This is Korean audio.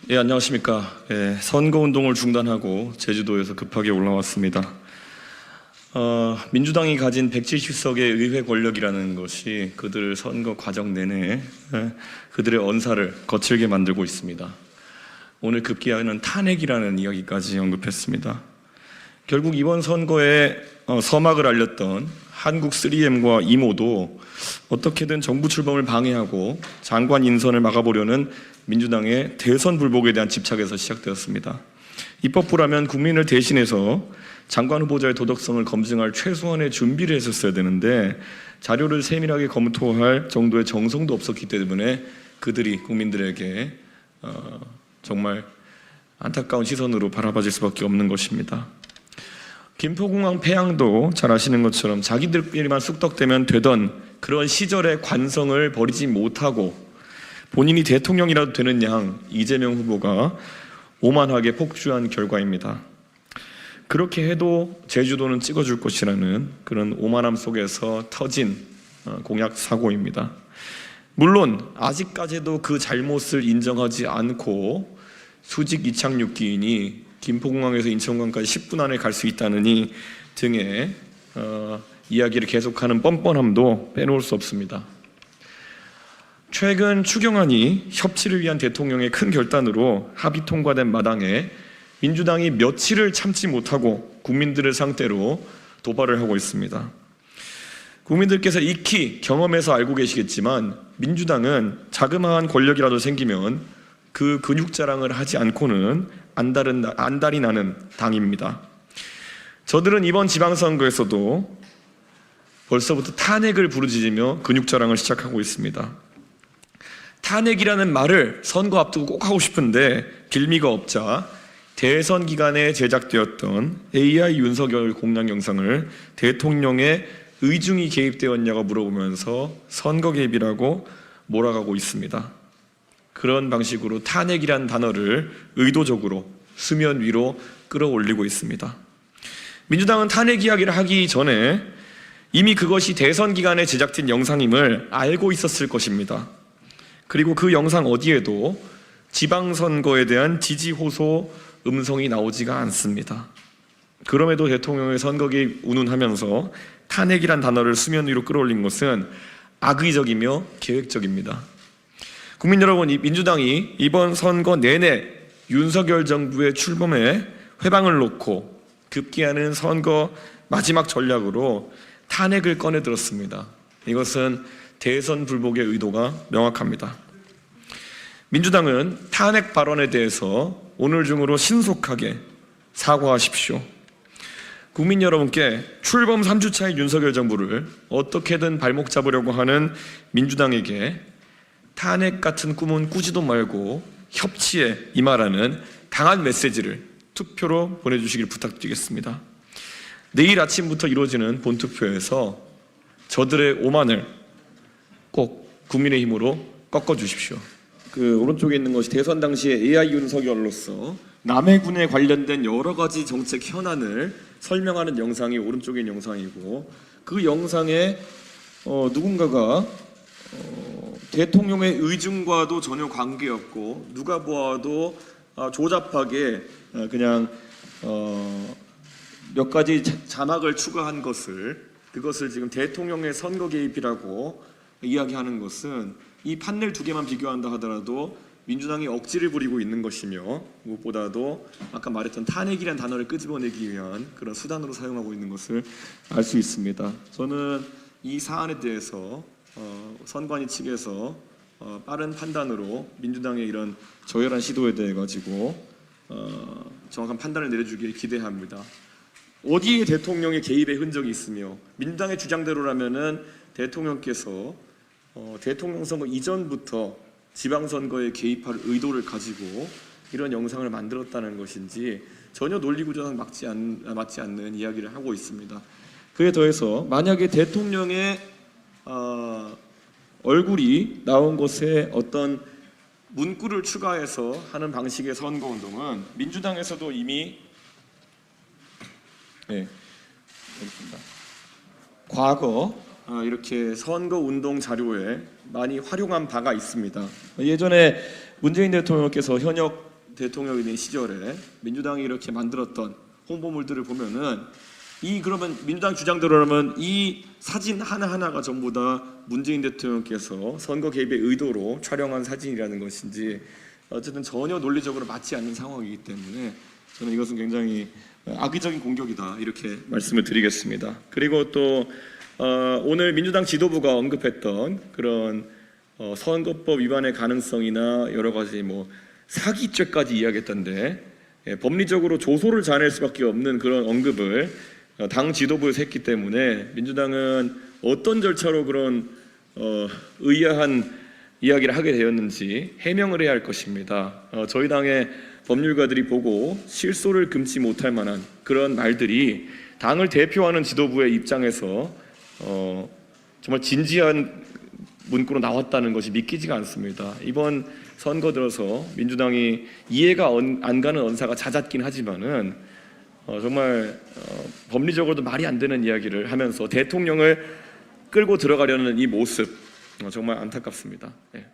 예, 안녕하십니까. 예, 선거운동을 중단하고 제주도에서 급하게 올라왔습니다. 민주당이 가진 170석의 의회 권력이라는 것이 그들 선거 과정 내내 그들의 언사를 거칠게 만들고 있습니다. 오늘 급기야는 탄핵이라는 이야기까지 언급했습니다. 결국 이번 선거에 서막을 알렸던 한국 3M과 이모도 어떻게든 정부 출범을 방해하고 장관 인선을 막아보려는 민주당의 대선 불복에 대한 집착에서 시작되었습니다. 입법부라면 국민을 대신해서 장관 후보자의 도덕성을 검증할 최소한의 준비를 했었어야 되는데 자료를 세밀하게 검토할 정도의 정성도 없었기 때문에 그들이 국민들에게 정말 안타까운 시선으로 바라봐질 수밖에 없는 것입니다. 김포공항 폐항도 잘 아시는 것처럼 자기들끼리만 쑥덕대면 되던 그런 시절의 관성을 버리지 못하고 본인이 대통령이라도 되는 양 이재명 후보가 오만하게 폭주한 결과입니다. 그렇게 해도 제주도는 찍어줄 것이라는 그런 오만함 속에서 터진 공약 사고입니다. 물론 아직까지도 그 잘못을 인정하지 않고 수직 이착륙기인이 김포공항에서 인천공항까지 10분 안에 갈 수 있다느니 등의 이야기를 계속하는 뻔뻔함도 빼놓을 수 없습니다. 최근 추경안이 협치를 위한 대통령의 큰 결단으로 합의 통과된 마당에 민주당이 며칠을 참지 못하고 국민들을 상대로 도발을 하고 있습니다. 국민들께서 익히 경험해서 알고 계시겠지만 민주당은 자그마한 권력이라도 생기면 그 근육 자랑을 하지 않고는 안달이 나는 당입니다. 저들은 이번 지방선거에서도 벌써부터 탄핵을 부르짖으며 근육 자랑을 시작하고 있습니다. 탄핵이라는 말을 선거 앞두고 꼭 하고 싶은데 길미가 없자 대선 기간에 제작되었던 AI 윤석열 공약 영상을 대통령의 의중이 개입되었냐고 물어보면서 선거 개입이라고 몰아가고 있습니다. 그런 방식으로 탄핵이란 단어를 의도적으로 수면 위로 끌어올리고 있습니다. 민주당은 탄핵 이야기를 하기 전에 이미 그것이 대선 기간에 제작된 영상임을 알고 있었을 것입니다. 그리고 그 영상 어디에도 지방선거에 대한 지지 호소 음성이 나오지가 않습니다. 그럼에도 대통령의 선거 개입 운운하면서 탄핵이란 단어를 수면 위로 끌어올린 것은 악의적이며 계획적입니다. 국민 여러분, 민주당이 이번 선거 내내 윤석열 정부의 출범에 회방을 놓고 급기야는 선거 마지막 전략으로 탄핵을 꺼내들었습니다. 이것은 대선 불복의 의도가 명확합니다. 민주당은 탄핵 발언에 대해서 오늘 중으로 신속하게 사과하십시오. 국민 여러분께 출범 3주차의 윤석열 정부를 어떻게든 발목 잡으려고 하는 민주당에게 탄핵 같은 꿈은 꾸지도 말고 협치에 임하라는 강한 메시지를 투표로 보내주시길 부탁드리겠습니다. 내일 아침부터 이루어지는 본투표에서 저들의 오만을 꼭 국민의힘으로 꺾어주십시오. 그 오른쪽에 있는 것이 대선 당시에 AI 윤석열로서 남해군에 관련된 여러 가지 정책 현안을 설명하는 영상이 오른쪽에 있는 영상이고 그 영상에 누군가가 대통령의 의중과도 전혀 관계없고 누가 보아도 조잡하게 그냥 몇 가지 자막을 추가한 그것을 지금 대통령의 선거 개입이라고 이야기하는 것은 이 판넬 두 개만 비교한다 하더라도 민주당이 억지를 부리고 있는 것이며 무엇보다도 아까 말했던 탄핵이라는 단어를 끄집어내기 위한 그런 수단으로 사용하고 있는 것을 알 수 있습니다. 저는 이 사안에 대해서 선관위 측에서 빠른 판단으로 민주당의 이런 저열한 시도에 대해 가지고 정확한 판단을 내려주기를 기대합니다. 어디에 대통령의 개입의 흔적이 있으며 민주당의 주장대로라면은 대통령께서 대통령 선거 이전부터 지방선거에 개입할 의도를 가지고 이런 영상을 만들었다는 것인지 전혀 논리구조랑 맞지 않는 이야기를 하고 있습니다. 그에 더해서 만약에 대통령의 얼굴이 나온 것에 어떤 문구를 추가해서 하는 방식의 선거운동은 민주당에서도 이미 과거 이렇게 선거운동 자료에 많이 활용한 바가 있습니다. 예전에 문재인 대통령께서 현역 대통령이 된 시절에 민주당이 이렇게 만들었던 홍보물들을 보면은 그러면 민주당 주장대로라면 이 사진 하나하나가 전부 다 문재인 대통령께서 선거 개입의 의도로 촬영한 사진이라는 것인지 어쨌든 전혀 논리적으로 맞지 않는 상황이기 때문에 저는 이것은 굉장히 악의적인 공격이다 이렇게 말씀을 드리겠습니다. 그리고 또 오늘 민주당 지도부가 언급했던 그런 선거법 위반의 가능성이나 여러 가지 사기죄까지 이야기했던데 법리적으로 조소를 자낼 수밖에 없는 그런 언급을 당 지도부에서 했기 때문에 민주당은 어떤 절차로 그런 의아한 이야기를 하게 되었는지 해명을 해야 할 것입니다. 저희 당의 법률가들이 보고 실소를 금치 못할 만한 그런 말들이 당을 대표하는 지도부의 입장에서 정말 진지한 문구로 나왔다는 것이 믿기지가 않습니다. 이번 선거 들어서 민주당이 이해가 안 가는 언사가 잦았긴 하지만은 정말 법리적으로도 말이 안 되는 이야기를 하면서 대통령을 끌고 들어가려는 이 모습 정말 안타깝습니다. 예.